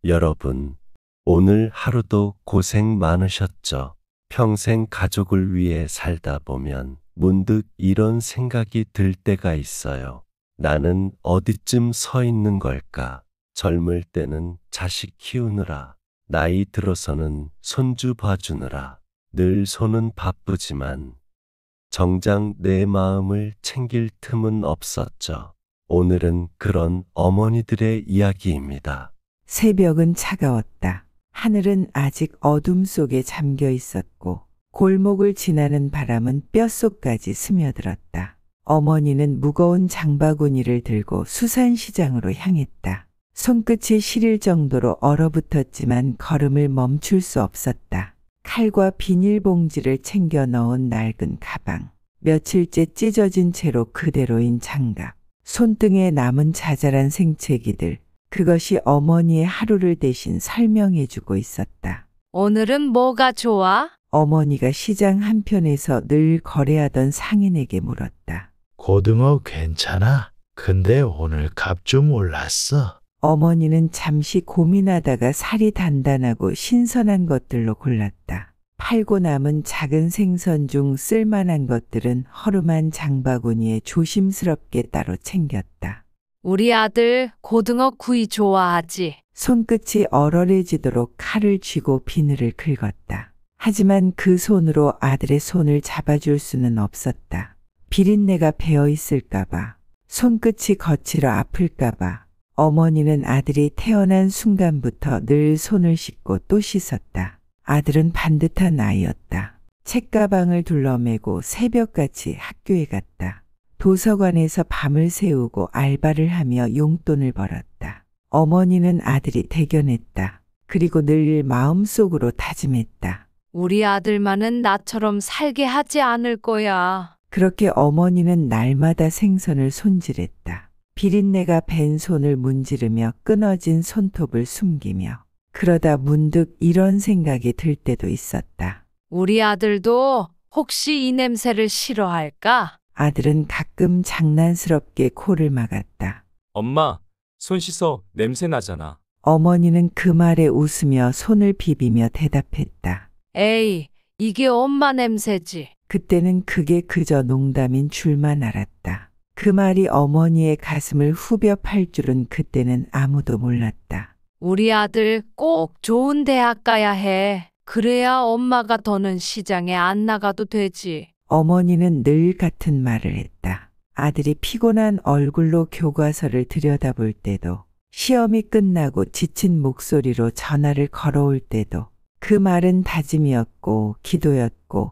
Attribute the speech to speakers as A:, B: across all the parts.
A: 여러분, 오늘 하루도 고생 많으셨죠? 평생 가족을 위해 살다 보면 문득 이런 생각이 들 때가 있어요. 나는 어디쯤 서 있는 걸까? 젊을 때는 자식 키우느라, 나이 들어서는 손주 봐주느라, 늘 손은 바쁘지만 정작 내 마음을 챙길 틈은 없었죠. 오늘은 그런 어머니들의 이야기입니다.
B: 새벽은 차가웠다. 하늘은 아직 어둠 속에 잠겨 있었고 골목을 지나는 바람은 뼛속까지 스며들었다. 어머니는 무거운 장바구니를 들고 수산시장으로 향했다. 손끝이 시릴 정도로 얼어붙었지만 걸음을 멈출 수 없었다. 칼과 비닐봉지를 챙겨 넣은 낡은 가방, 며칠째 찢어진 채로 그대로인 장갑, 손등에 남은 자잘한 생채기들, 그것이 어머니의 하루를 대신 설명해주고 있었다.
C: 오늘은 뭐가 좋아?
B: 어머니가 시장 한편에서 늘 거래하던 상인에게 물었다.
D: 고등어 괜찮아? 근데 오늘 값 좀 올랐어.
B: 어머니는 잠시 고민하다가 살이 단단하고 신선한 것들로 골랐다. 팔고 남은 작은 생선 중 쓸만한 것들은 허름한 장바구니에 조심스럽게 따로 챙겼다.
C: 우리 아들 고등어 구이 좋아하지.
B: 손끝이 얼얼해지도록 칼을 쥐고 비늘을 긁었다. 하지만 그 손으로 아들의 손을 잡아줄 수는 없었다. 비린내가 배어 있을까봐, 손끝이 거칠어 아플까봐. 어머니는 아들이 태어난 순간부터 늘 손을 씻고 또 씻었다. 아들은 반듯한 아이였다. 책가방을 둘러매고 새벽같이 학교에 갔다. 도서관에서 밤을 새우고 알바를 하며 용돈을 벌었다. 어머니는 아들이 대견했다. 그리고 늘 마음속으로 다짐했다.
C: 우리 아들만은 나처럼 살게 하지 않을 거야.
B: 그렇게 어머니는 날마다 생선을 손질했다. 비린내가 밴 손을 문지르며 끊어진 손톱을 숨기며. 그러다 문득 이런 생각이 들 때도 있었다.
C: 우리 아들도 혹시 이 냄새를 싫어할까?
B: 아들은 가끔 장난스럽게 코를 막았다.
E: 엄마, 손 씻어. 냄새 나잖아.
B: 어머니는 그 말에 웃으며 손을 비비며 대답했다.
C: 에이, 이게 엄마 냄새지.
B: 그때는 그게 그저 농담인 줄만 알았다. 그 말이 어머니의 가슴을 후벼 팔 줄은 그때는 아무도 몰랐다.
C: 우리 아들 꼭 좋은 대학 가야 해. 그래야 엄마가 더는 시장에 안 나가도 되지.
B: 어머니는 늘 같은 말을 했다. 아들이 피곤한 얼굴로 교과서를 들여다볼 때도, 시험이 끝나고 지친 목소리로 전화를 걸어올 때도 그 말은 다짐이었고 기도였고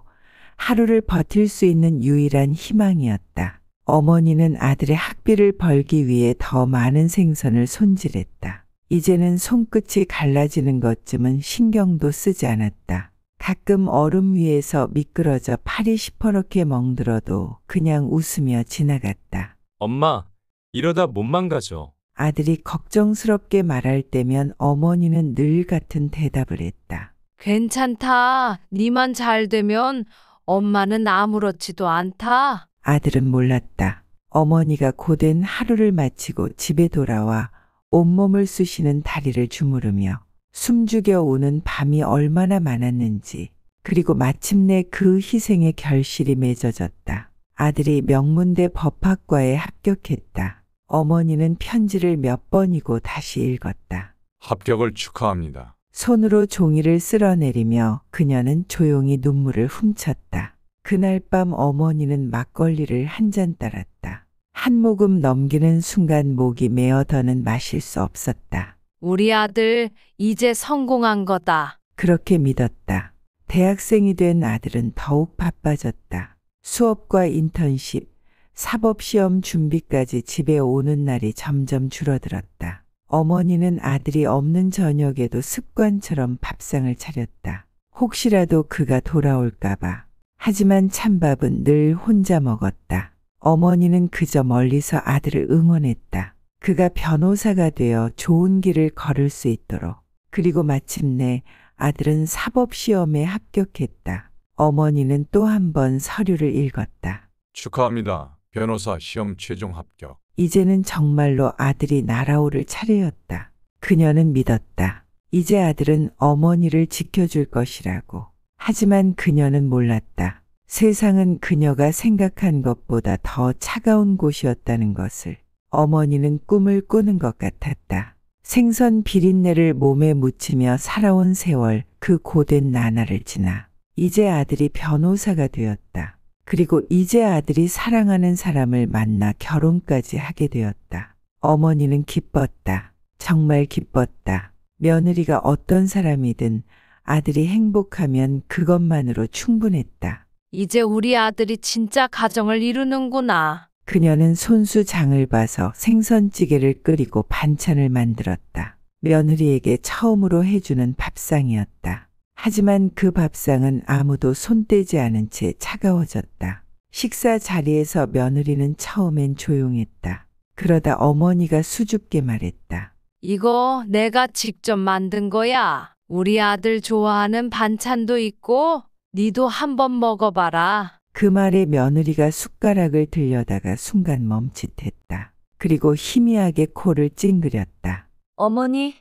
B: 하루를 버틸 수 있는 유일한 희망이었다. 어머니는 아들의 학비를 벌기 위해 더 많은 생선을 손질했다. 이제는 손끝이 갈라지는 것쯤은 신경도 쓰지 않았다. 가끔 얼음 위에서 미끄러져 팔이 시퍼렇게 멍들어도 그냥 웃으며 지나갔다.
E: 엄마, 이러다 못 망가져.
B: 아들이 걱정스럽게 말할 때면 어머니는 늘 같은 대답을 했다.
C: 괜찮다. 니만 잘 되면 엄마는 아무렇지도 않다.
B: 아들은 몰랐다. 어머니가 고된 하루를 마치고 집에 돌아와 온몸을 쑤시는 다리를 주무르며 숨죽여 오는 밤이 얼마나 많았는지, 그리고 마침내 그 희생의 결실이 맺어졌다. 아들이 명문대 법학과에 합격했다. 어머니는 편지를 몇 번이고 다시 읽었다.
F: 합격을 축하합니다.
B: 손으로 종이를 쓸어내리며 그녀는 조용히 눈물을 훔쳤다. 그날 밤 어머니는 막걸리를 한 잔 따랐다. 한 모금 넘기는 순간 목이 메어 더는 마실 수 없었다.
C: 우리 아들 이제 성공한 거다.
B: 그렇게 믿었다. 대학생이 된 아들은 더욱 바빠졌다. 수업과 인턴십, 사법시험 준비까지 집에 오는 날이 점점 줄어들었다. 어머니는 아들이 없는 저녁에도 습관처럼 밥상을 차렸다. 혹시라도 그가 돌아올까봐. 하지만 찬밥은 늘 혼자 먹었다. 어머니는 그저 멀리서 아들을 응원했다. 그가 변호사가 되어 좋은 길을 걸을 수 있도록. 그리고 마침내 아들은 사법시험에 합격했다. 어머니는 또 한 번 서류를 읽었다.
F: 축하합니다. 변호사 시험 최종 합격.
B: 이제는 정말로 아들이 날아오를 차례였다. 그녀는 믿었다. 이제 아들은 어머니를 지켜줄 것이라고. 하지만 그녀는 몰랐다. 세상은 그녀가 생각한 것보다 더 차가운 곳이었다는 것을. 어머니는 꿈을 꾸는 것 같았다. 생선 비린내를 몸에 묻히며 살아온 세월, 그 고된 나날을 지나 이제 아들이 변호사가 되었다. 그리고 이제 아들이 사랑하는 사람을 만나 결혼까지 하게 되었다. 어머니는 기뻤다. 정말 기뻤다. 며느리가 어떤 사람이든 아들이 행복하면 그것만으로 충분했다.
C: 이제 우리 아들이 진짜 가정을 이루는구나.
B: 그녀는 손수 장을 봐서 생선찌개를 끓이고 반찬을 만들었다. 며느리에게 처음으로 해주는 밥상이었다. 하지만 그 밥상은 아무도 손대지 않은 채 차가워졌다. 식사 자리에서 며느리는 처음엔 조용했다. 그러다 어머니가 수줍게 말했다.
C: 이거 내가 직접 만든 거야. 우리 아들 좋아하는 반찬도 있고 니도 한번 먹어봐라.
B: 그 말에 며느리가 숟가락을 들여다가 순간 멈칫했다. 그리고 희미하게 코를 찡그렸다.
G: 어머니,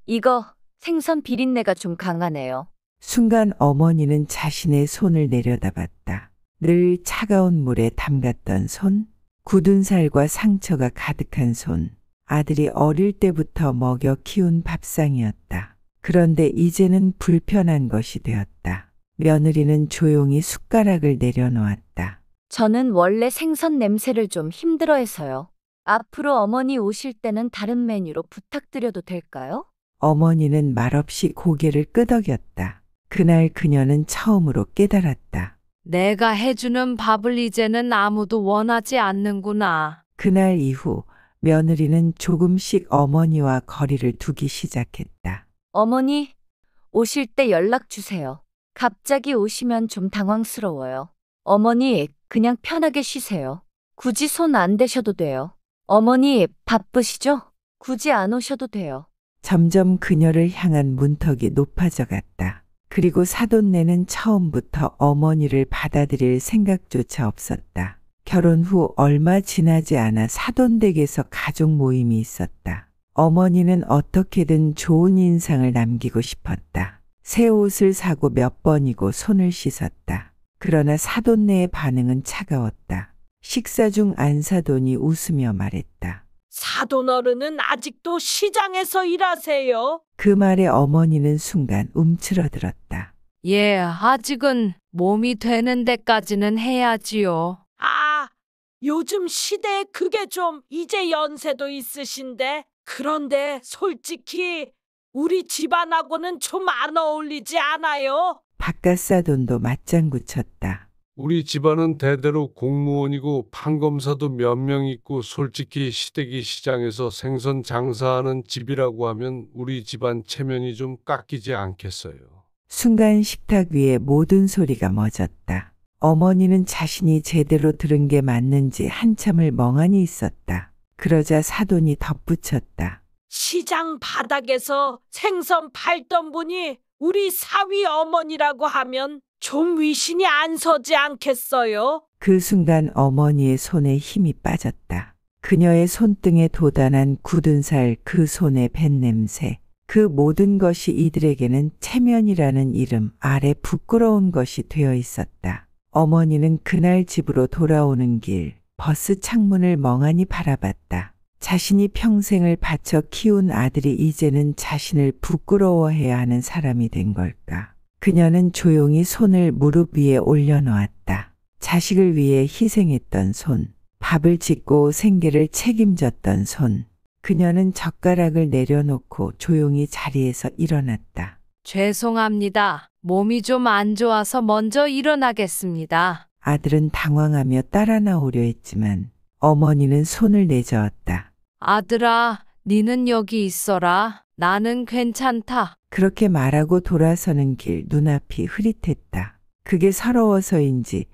G: 이거 생선 비린내가 좀 강하네요.
B: 순간 어머니는 자신의 손을 내려다봤다. 늘 차가운 물에 담갔던 손, 굳은 살과 상처가 가득한 손, 아들이 어릴 때부터 먹여 키운 밥상이었다. 그런데 이제는 불편한 것이 되었다. 며느리는 조용히 숟가락을 내려놓았다.
G: 저는 원래 생선 냄새를 좀 힘들어해서요. 앞으로 어머니 오실 때는 다른 메뉴로 부탁드려도 될까요?
B: 어머니는 말없이 고개를 끄덕였다. 그날 그녀는 처음으로 깨달았다.
C: 내가 해주는 밥을 이제는 아무도 원하지 않는구나.
B: 그날 이후 며느리는 조금씩 어머니와 거리를 두기 시작했다.
G: 어머니, 오실 때 연락 주세요. 갑자기 오시면 좀 당황스러워요. 어머니, 그냥 편하게 쉬세요. 굳이 손 안 대셔도 돼요. 어머니, 바쁘시죠? 굳이 안 오셔도 돼요.
B: 점점 그녀를 향한 문턱이 높아져 갔다. 그리고 사돈네는 처음부터 어머니를 받아들일 생각조차 없었다. 결혼 후 얼마 지나지 않아 사돈댁에서 가족 모임이 있었다. 어머니는 어떻게든 좋은 인상을 남기고 싶었다. 새 옷을 사고 몇 번이고 손을 씻었다. 그러나 사돈네의 반응은 차가웠다. 식사 중 안사돈이 웃으며 말했다.
H: 사돈 어른은 아직도 시장에서 일하세요?
B: 그 말에 어머니는 순간 움츠러들었다.
C: 예, 아직은 몸이 되는 데까지는 해야지요.
H: 아, 요즘 시대에 그게 좀 이제 연세도 있으신데. 그런데 솔직히 우리 집안하고는 좀 안 어울리지 않아요?
B: 바깥 사돈도 맞장구 쳤다.
I: 우리 집안은 대대로 공무원이고 판검사도 몇 명 있고 솔직히 시댁이 시장에서 생선 장사하는 집이라고 하면 우리 집안 체면이 좀 깎이지 않겠어요.
B: 순간 식탁 위에 모든 소리가 멎었다. 어머니는 자신이 제대로 들은 게 맞는지 한참을 멍하니 있었다. 그러자 사돈이 덧붙였다.
H: 시장 바닥에서 생선 팔던 분이 우리 사위 어머니라고 하면 좀 위신이 안 서지 않겠어요?
B: 그 순간 어머니의 손에 힘이 빠졌다. 그녀의 손등에 돋아난 굳은 살, 그 손의 뱃냄새, 그 모든 것이 이들에게는 체면이라는 이름 아래 부끄러운 것이 되어 있었다. 어머니는 그날 집으로 돌아오는 길, 버스 창문을 멍하니 바라봤다. 자신이 평생을 바쳐 키운 아들이 이제는 자신을 부끄러워해야 하는 사람이 된 걸까? 그녀는 조용히 손을 무릎 위에 올려놓았다. 자식을 위해 희생했던 손, 밥을 짓고 생계를 책임졌던 손. 그녀는 젓가락을 내려놓고 조용히 자리에서 일어났다.
C: 죄송합니다. 몸이 좀 안 좋아서 먼저 일어나겠습니다.
B: 아들은 당황하며 따라 나오려 했지만 어머니는 손을 내저었다.
C: 아들아, 니는 여기 있어라. 나는 괜찮다.
B: 그렇게 말하고 돌아서는 길 눈앞이 흐릿했다. 그게 서러워서인지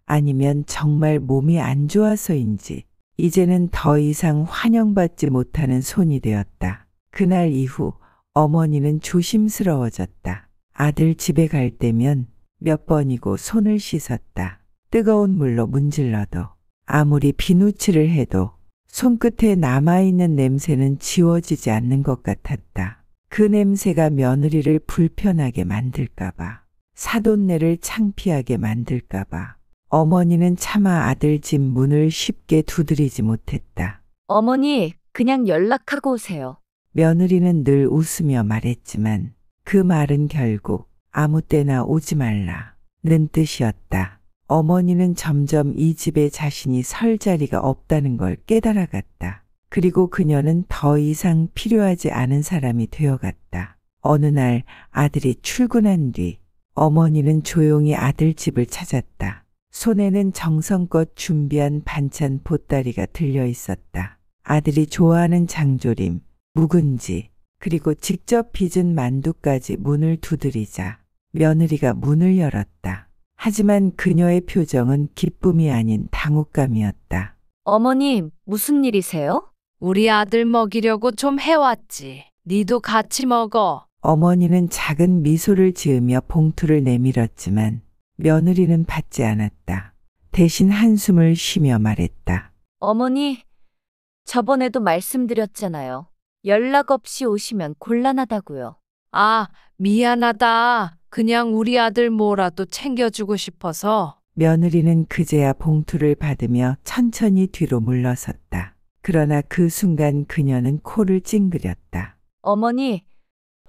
B: 아니면 정말 몸이 안 좋아서인지 이제는 더 이상 환영받지 못하는 손이 되었다. 그날 이후 어머니는 조심스러워졌다. 아들 집에 갈 때면 몇 번이고 손을 씻었다. 뜨거운 물로 문질러도 아무리 비누칠을 해도 손끝에 남아있는 냄새는 지워지지 않는 것 같았다. 그 냄새가 며느리를 불편하게 만들까봐, 사돈네를 창피하게 만들까봐 어머니는 차마 아들 집 문을 쉽게 두드리지 못했다.
G: 어머니, 그냥 연락하고 오세요.
B: 며느리는 늘 웃으며 말했지만 그 말은 결국 아무 때나 오지 말라는 뜻이었다. 어머니는 점점 이 집에 자신이 설 자리가 없다는 걸 깨달아갔다. 그리고 그녀는 더 이상 필요하지 않은 사람이 되어갔다. 어느 날 아들이 출근한 뒤 어머니는 조용히 아들 집을 찾았다. 손에는 정성껏 준비한 반찬 보따리가 들려 있었다. 아들이 좋아하는 장조림, 묵은지, 그리고 직접 빚은 만두까지 문을 두드리자 며느리가 문을 열었다. 하지만 그녀의 표정은 기쁨이 아닌 당혹감이었다.
G: 어머니, 무슨 일이세요?
C: 우리 아들 먹이려고 좀 해왔지. 니도 같이 먹어.
B: 어머니는 작은 미소를 지으며 봉투를 내밀었지만 며느리는 받지 않았다. 대신 한숨을 쉬며 말했다.
G: 어머니, 저번에도 말씀드렸잖아요. 연락 없이 오시면 곤란하다고요.
C: 아, 미안하다. 그냥 우리 아들 뭐라도 챙겨주고 싶어서.
B: 며느리는 그제야 봉투를 받으며 천천히 뒤로 물러섰다. 그러나 그 순간 그녀는 코를 찡그렸다.
G: 어머니,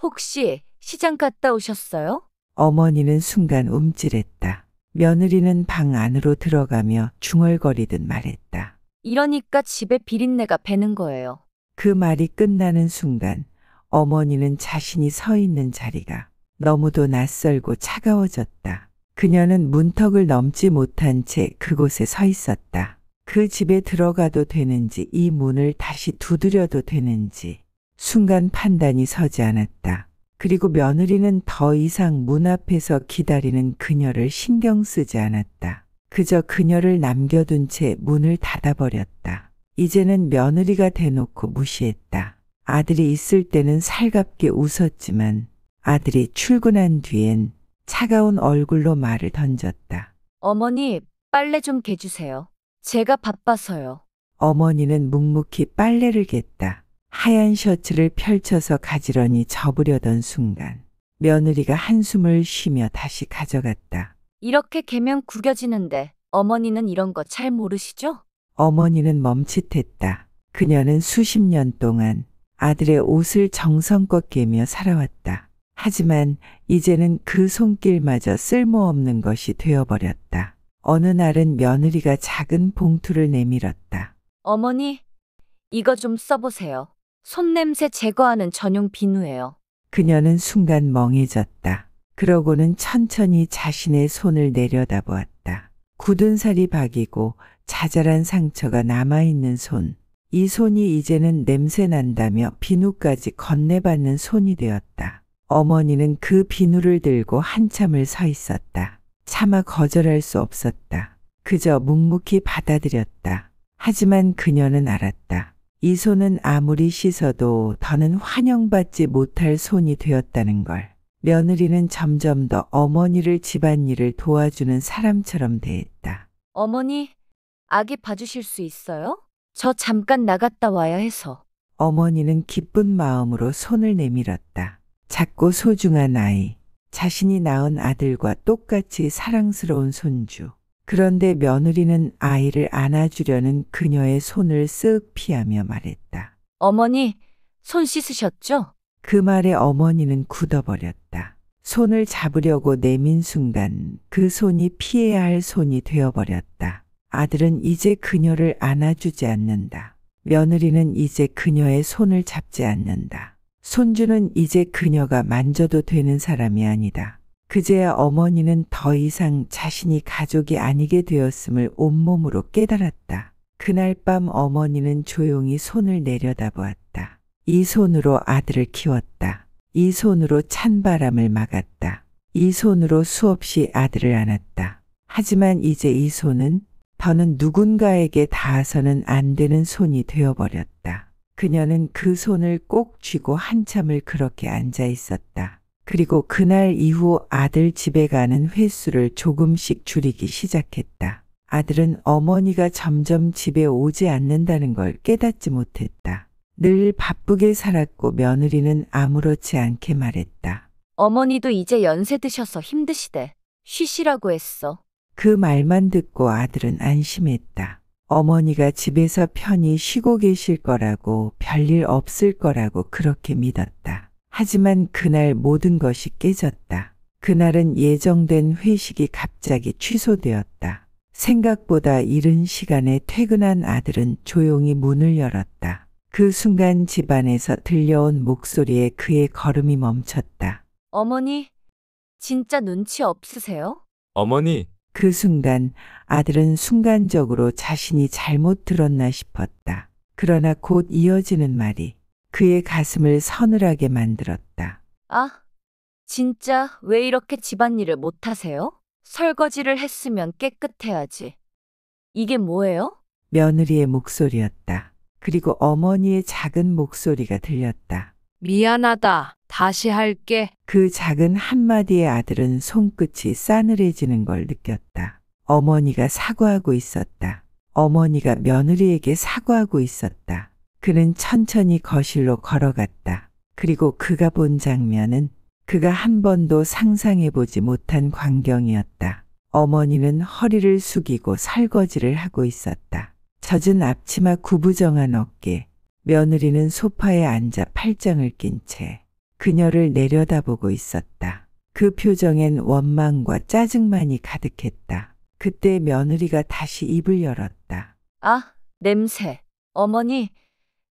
G: 혹시 시장 갔다 오셨어요?
B: 어머니는 순간 움찔했다. 며느리는 방 안으로 들어가며 중얼거리듯 말했다.
G: 이러니까 집에 비린내가 배는 거예요.
B: 그 말이 끝나는 순간 어머니는 자신이 서 있는 자리가 너무도 낯설고 차가워졌다. 그녀는 문턱을 넘지 못한 채 그곳에 서 있었다. 그 집에 들어가도 되는지 이 문을 다시 두드려도 되는지 순간 판단이 서지 않았다. 그리고 며느리는 더 이상 문 앞에서 기다리는 그녀를 신경 쓰지 않았다. 그저 그녀를 남겨둔 채 문을 닫아버렸다. 이제는 며느리가 대놓고 무시했다. 아들이 있을 때는 살갑게 웃었지만 아들이 출근한 뒤엔 차가운 얼굴로 말을 던졌다.
G: 어머니, 빨래 좀 개주세요. 제가 바빠서요.
B: 어머니는 묵묵히 빨래를 겠다. 하얀 셔츠를 펼쳐서 가지런히 접으려던 순간 며느리가 한숨을 쉬며 다시 가져갔다.
G: 이렇게 개면 구겨지는데 어머니는 이런 거 잘 모르시죠?
B: 어머니는 멈칫했다. 그녀는 수십 년 동안 아들의 옷을 정성껏 개며 살아왔다. 하지만 이제는 그 손길마저 쓸모없는 것이 되어버렸다. 어느 날은 며느리가 작은 봉투를 내밀었다.
G: 어머니, 이거 좀 써보세요. 손냄새 제거하는 전용 비누예요.
B: 그녀는 순간 멍해졌다. 그러고는 천천히 자신의 손을 내려다보았다. 굳은 살이 박이고 자잘한 상처가 남아있는 손. 이 손이 이제는 냄새 난다며 비누까지 건네받는 손이 되었다. 어머니는 그 비누를 들고 한참을 서 있었다. 차마 거절할 수 없었다. 그저 묵묵히 받아들였다. 하지만 그녀는 알았다. 이 손은 아무리 씻어도 더는 환영받지 못할 손이 되었다는 걸. 며느리는 점점 더 어머니를 집안일을 도와주는 사람처럼 대했다.
G: 어머니, 아기 봐주실 수 있어요? 저 잠깐 나갔다 와야 해서.
B: 어머니는 기쁜 마음으로 손을 내밀었다. 작고 소중한 아이, 자신이 낳은 아들과 똑같이 사랑스러운 손주. 그런데 며느리는 아이를 안아주려는 그녀의 손을 쓱 피하며 말했다.
G: 어머니, 손 씻으셨죠?
B: 그 말에 어머니는 굳어버렸다. 손을 잡으려고 내민 순간 그 손이 피해야 할 손이 되어버렸다. 아들은 이제 그녀를 안아주지 않는다. 며느리는 이제 그녀의 손을 잡지 않는다. 손주는 이제 그녀가 만져도 되는 사람이 아니다. 그제야 어머니는 더 이상 자신이 가족이 아니게 되었음을 온몸으로 깨달았다. 그날 밤 어머니는 조용히 손을 내려다보았다. 이 손으로 아들을 키웠다. 이 손으로 찬바람을 막았다. 이 손으로 수없이 아들을 안았다. 하지만 이제 이 손은 더는 누군가에게 닿아서는 안 되는 손이 되어버렸다. 그녀는 그 손을 꼭 쥐고 한참을 그렇게 앉아 있었다. 그리고 그날 이후 아들 집에 가는 횟수를 조금씩 줄이기 시작했다. 아들은 어머니가 점점 집에 오지 않는다는 걸 깨닫지 못했다. 늘 바쁘게 살았고 며느리는 아무렇지 않게 말했다.
G: 어머니도 이제 연세 드셔서 힘드시대. 쉬시라고 했어.
B: 그 말만 듣고 아들은 안심했다. 어머니가 집에서 편히 쉬고 계실 거라고 별일 없을 거라고 그렇게 믿었다. 하지만 그날 모든 것이 깨졌다. 그날은 예정된 회식이 갑자기 취소되었다. 생각보다 이른 시간에 퇴근한 아들은 조용히 문을 열었다. 그 순간 집안에서 들려온 목소리에 그의 걸음이 멈췄다.
G: 어머니, 진짜 눈치 없으세요?
E: 어머니,
B: 그 순간 아들은 순간적으로 자신이 잘못 들었나 싶었다. 그러나 곧 이어지는 말이 그의 가슴을 서늘하게 만들었다.
G: 아, 진짜 왜 이렇게 집안일을 못하세요? 설거지를 했으면 깨끗해야지. 이게 뭐예요?
B: 며느리의 목소리였다. 그리고 어머니의 작은 목소리가 들렸다.
C: 미안하다. 다시 할게.
B: 그 작은 한마디의 아들은 손끝이 싸늘해지는 걸 느꼈다. 어머니가 사과하고 있었다. 어머니가 며느리에게 사과하고 있었다. 그는 천천히 거실로 걸어갔다. 그리고 그가 본 장면은 그가 한 번도 상상해보지 못한 광경이었다. 어머니는 허리를 숙이고 설거지를 하고 있었다. 젖은 앞치마 구부정한 어깨, 며느리는 소파에 앉아 팔짱을 낀 채 그녀를 내려다보고 있었다. 그 표정엔 원망과 짜증만이 가득했다. 그때 며느리가 다시 입을 열었다.
G: 아, 냄새. 어머니,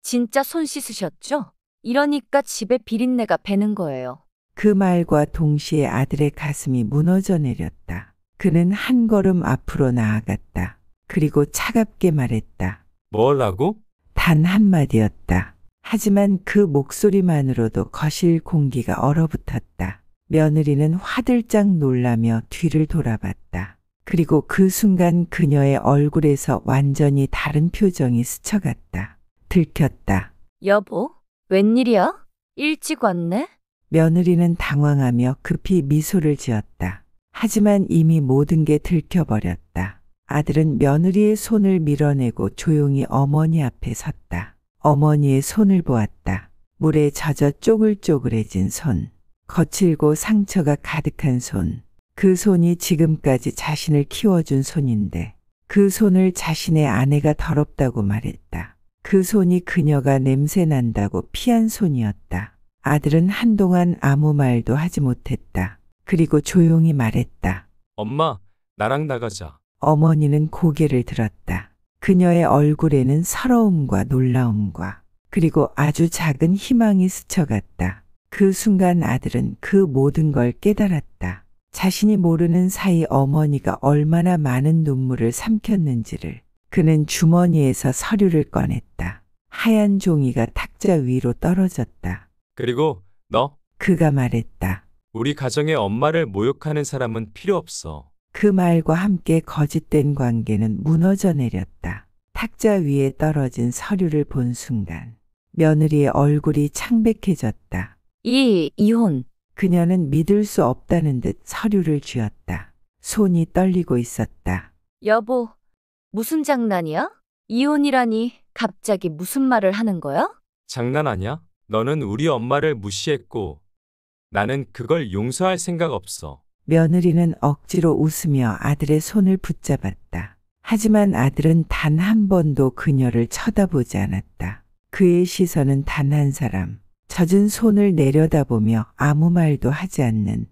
G: 진짜 손 씻으셨죠? 이러니까 집에 비린내가 배는 거예요.
B: 그 말과 동시에 아들의 가슴이 무너져 내렸다. 그는 한 걸음 앞으로 나아갔다. 그리고 차갑게 말했다.
E: 뭐라고?
B: 단 한마디였다. 하지만 그 목소리만으로도 거실 공기가 얼어붙었다. 며느리는 화들짝 놀라며 뒤를 돌아봤다. 그리고 그 순간 그녀의 얼굴에서 완전히 다른 표정이 스쳐갔다. 들켰다.
G: 여보, 웬일이야? 일찍 왔네?
B: 며느리는 당황하며 급히 미소를 지었다. 하지만 이미 모든 게 들켜버렸다. 아들은 며느리의 손을 밀어내고 조용히 어머니 앞에 섰다. 어머니의 손을 보았다. 물에 젖어 쪼글쪼글해진 손. 거칠고 상처가 가득한 손. 그 손이 지금까지 자신을 키워준 손인데 그 손을 자신의 아내가 더럽다고 말했다. 그 손이 그녀가 냄새 난다고 피한 손이었다. 아들은 한동안 아무 말도 하지 못했다. 그리고 조용히 말했다.
E: 엄마, 나랑 나가자.
B: 어머니는 고개를 들었다. 그녀의 얼굴에는 서러움과 놀라움과 그리고 아주 작은 희망이 스쳐갔다. 그 순간 아들은 그 모든 걸 깨달았다. 자신이 모르는 사이 어머니가 얼마나 많은 눈물을 삼켰는지를. 그는 주머니에서 서류를 꺼냈다. 하얀 종이가 탁자 위로 떨어졌다.
E: 그리고 너,
B: 그가 말했다.
E: 우리 가정의 엄마를 모욕하는 사람은 필요 없어.
B: 그 말과 함께 거짓된 관계는 무너져 내렸다. 탁자 위에 떨어진 서류를 본 순간 며느리의 얼굴이 창백해졌다.
G: 이혼.
B: 그녀는 믿을 수 없다는 듯 서류를 쥐었다. 손이 떨리고 있었다.
G: 여보, 무슨 장난이야? 이혼이라니 갑자기 무슨 말을 하는 거야?
E: 장난 아니야? 너는 우리 엄마를 무시했고 나는 그걸 용서할 생각 없어.
B: 며느리는 억지로 웃으며 아들의 손을 붙잡았다. 하지만 아들은 단 한 번도 그녀를 쳐다보지 않았다. 그의 시선은 단 한 사람, 젖은 손을 내려다보며 아무 말도 하지 않는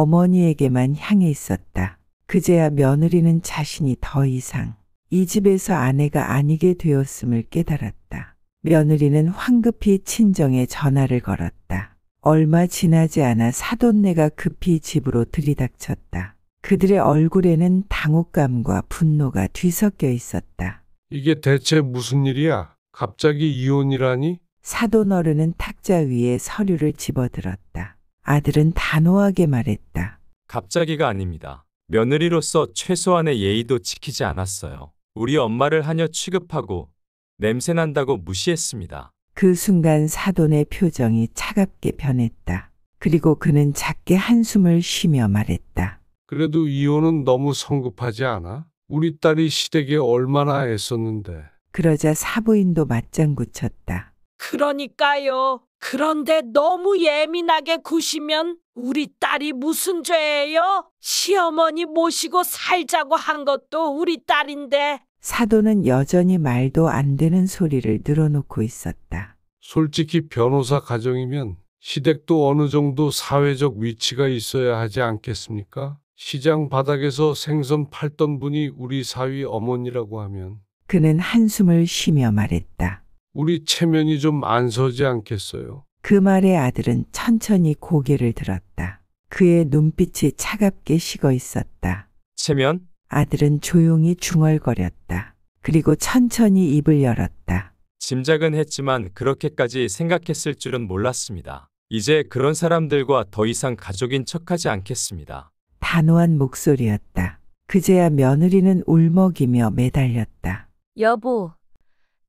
B: 어머니에게만 향해 있었다. 그제야 며느리는 자신이 더 이상 이 집에서 아내가 아니게 되었음을 깨달았다. 며느리는 황급히 친정에 전화를 걸었다. 얼마 지나지 않아 사돈네가 급히 집으로 들이닥쳤다. 그들의 얼굴에는 당혹감과 분노가 뒤섞여 있었다.
I: 이게 대체 무슨 일이야? 갑자기 이혼이라니?
B: 사돈 어른은 탁자 위에 서류를 집어들었다. 아들은 단호하게 말했다.
E: 갑자기가 아닙니다. 며느리로서 최소한의 예의도 지키지 않았어요. 우리 엄마를 하녀 취급하고 냄새 난다고 무시했습니다.
B: 그 순간 사돈의 표정이 차갑게 변했다. 그리고 그는 작게 한숨을 쉬며 말했다.
I: 그래도 이혼은 너무 성급하지 않아? 우리 딸이 시댁에 얼마나 애썼는데.
B: 그러자 사부인도 맞장구 쳤다.
H: 그러니까요. 그런데 너무 예민하게 구시면 우리 딸이 무슨 죄예요? 시어머니 모시고 살자고 한 것도 우리 딸인데.
B: 사도는 여전히 말도 안 되는 소리를 늘어놓고 있었다.
I: 솔직히 변호사 가정이면 시댁도 어느 정도 사회적 위치가 있어야 하지 않겠습니까? 시장 바닥에서 생선 팔던 분이 우리 사위 어머니라고 하면
B: 그는 한숨을 쉬며 말했다.
I: 우리 체면이 좀 안 서지 않겠어요?
B: 그 말에 아들은 천천히 고개를 들었다. 그의 눈빛이 차갑게 식어 있었다.
E: 체면?
B: 아들은 조용히 중얼거렸다. 그리고 천천히 입을 열었다.
E: 짐작은 했지만 그렇게까지 생각했을 줄은 몰랐습니다. 이제 그런 사람들과 더 이상 가족인 척하지 않겠습니다.
B: 단호한 목소리였다. 그제야 며느리는 울먹이며 매달렸다.
G: 여보,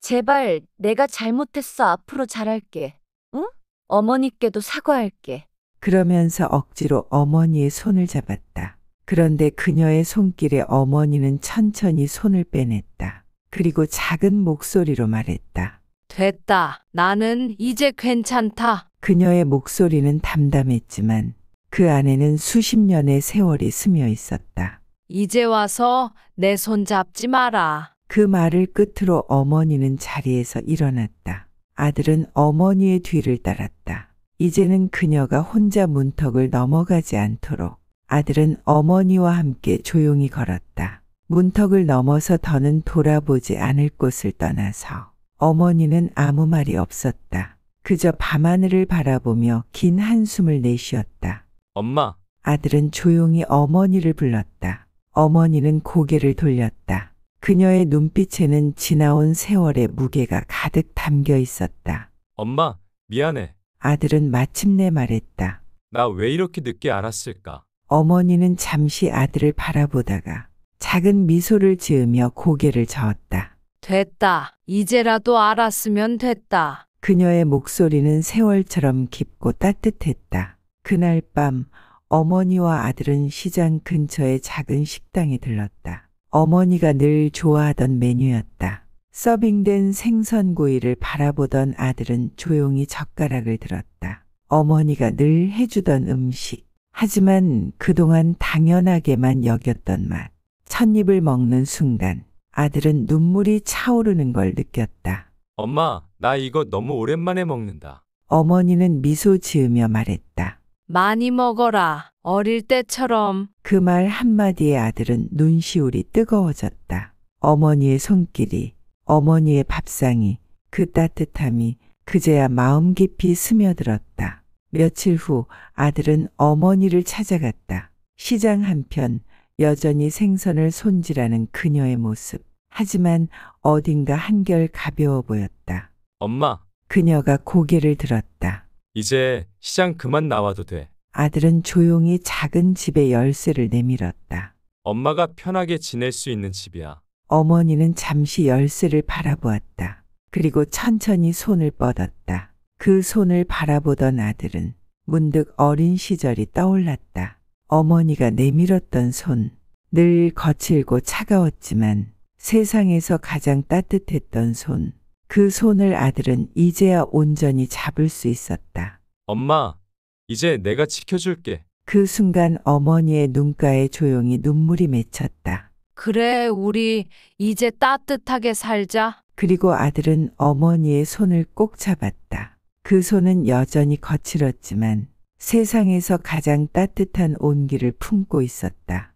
G: 제발 내가 잘못했어. 앞으로 잘할게. 응? 어머니께도 사과할게.
B: 그러면서 억지로 어머니의 손을 잡았다. 그런데 그녀의 손길에 어머니는 천천히 손을 빼냈다. 그리고 작은 목소리로 말했다.
C: 됐다. 나는 이제 괜찮다.
B: 그녀의 목소리는 담담했지만 그 안에는 수십 년의 세월이 스며 있었다.
C: 이제 와서 내 손 잡지 마라.
B: 그 말을 끝으로 어머니는 자리에서 일어났다. 아들은 어머니의 뒤를 따랐다. 이제는 그녀가 혼자 문턱을 넘어가지 않도록 아들은 어머니와 함께 조용히 걸었다. 문턱을 넘어서 더는 돌아보지 않을 곳을 떠나서 어머니는 아무 말이 없었다. 그저 밤하늘을 바라보며 긴 한숨을 내쉬었다.
E: 엄마,
B: 아들은 조용히 어머니를 불렀다. 어머니는 고개를 돌렸다. 그녀의 눈빛에는 지나온 세월의 무게가 가득 담겨 있었다.
E: 엄마, 미안해.
B: 아들은 마침내 말했다.
E: 나 왜 이렇게 늦게 알았을까?
B: 어머니는 잠시 아들을 바라보다가 작은 미소를 지으며 고개를 저었다.
C: 됐다. 이제라도 알았으면 됐다.
B: 그녀의 목소리는 세월처럼 깊고 따뜻했다. 그날 밤 어머니와 아들은 시장 근처의 작은 식당에 들렀다. 어머니가 늘 좋아하던 메뉴였다. 서빙된 생선구이를 바라보던 아들은 조용히 젓가락을 들었다. 어머니가 늘 해주던 음식. 하지만 그동안 당연하게만 여겼던 맛. 첫 입을 먹는 순간 아들은 눈물이 차오르는 걸 느꼈다.
E: 엄마, 나 이거 너무 오랜만에 먹는다.
B: 어머니는 미소 지으며 말했다.
C: 많이 먹어라. 어릴 때처럼.
B: 그 말 한마디에 아들은 눈시울이 뜨거워졌다. 어머니의 손길이, 어머니의 밥상이, 그 따뜻함이 그제야 마음 깊이 스며들었다. 며칠 후 아들은 어머니를 찾아갔다. 시장 한편 여전히 생선을 손질하는 그녀의 모습. 하지만 어딘가 한결 가벼워 보였다.
E: 엄마,
B: 그녀가 고개를 들었다.
E: 이제 시장 그만 나와도 돼.
B: 아들은 조용히 작은 집의 열쇠를 내밀었다.
E: 엄마가 편하게 지낼 수 있는 집이야.
B: 어머니는 잠시 열쇠를 바라보았다. 그리고 천천히 손을 뻗었다. 그 손을 바라보던 아들은 문득 어린 시절이 떠올랐다. 어머니가 내밀었던 손, 늘 거칠고 차가웠지만 세상에서 가장 따뜻했던 손. 그 손을 아들은 이제야 온전히 잡을 수 있었다.
E: 엄마, 이제 내가 지켜줄게.
B: 그 순간 어머니의 눈가에 조용히 눈물이 맺혔다.
C: 그래, 우리 이제 따뜻하게 살자.
B: 그리고 아들은 어머니의 손을 꼭 잡았다. 그 손은 여전히 거칠었지만 세상에서 가장 따뜻한 온기를 품고 있었다.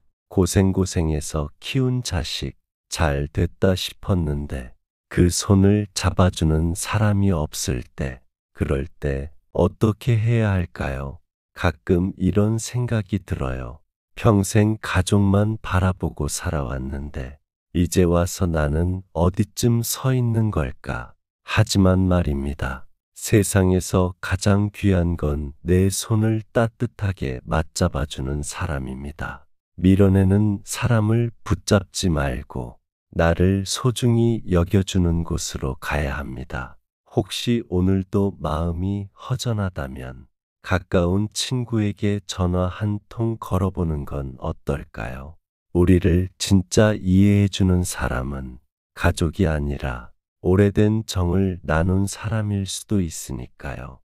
A: 고생고생해서 키운 자식 잘 됐다 싶었는데 그 손을 잡아주는 사람이 없을 때, 그럴 때 어떻게 해야 할까요? 가끔 이런 생각이 들어요. 평생 가족만 바라보고 살아왔는데 이제 와서 나는 어디쯤 서 있는 걸까? 하지만 말입니다. 세상에서 가장 귀한 건 내 손을 따뜻하게 맞잡아주는 사람입니다. 밀어내는 사람을 붙잡지 말고 나를 소중히 여겨주는 곳으로 가야 합니다. 혹시 오늘도 마음이 허전하다면 가까운 친구에게 전화 한 통 걸어보는 건 어떨까요? 우리를 진짜 이해해주는 사람은 가족이 아니라 오래된 정을 나눈 사람일 수도 있으니까요.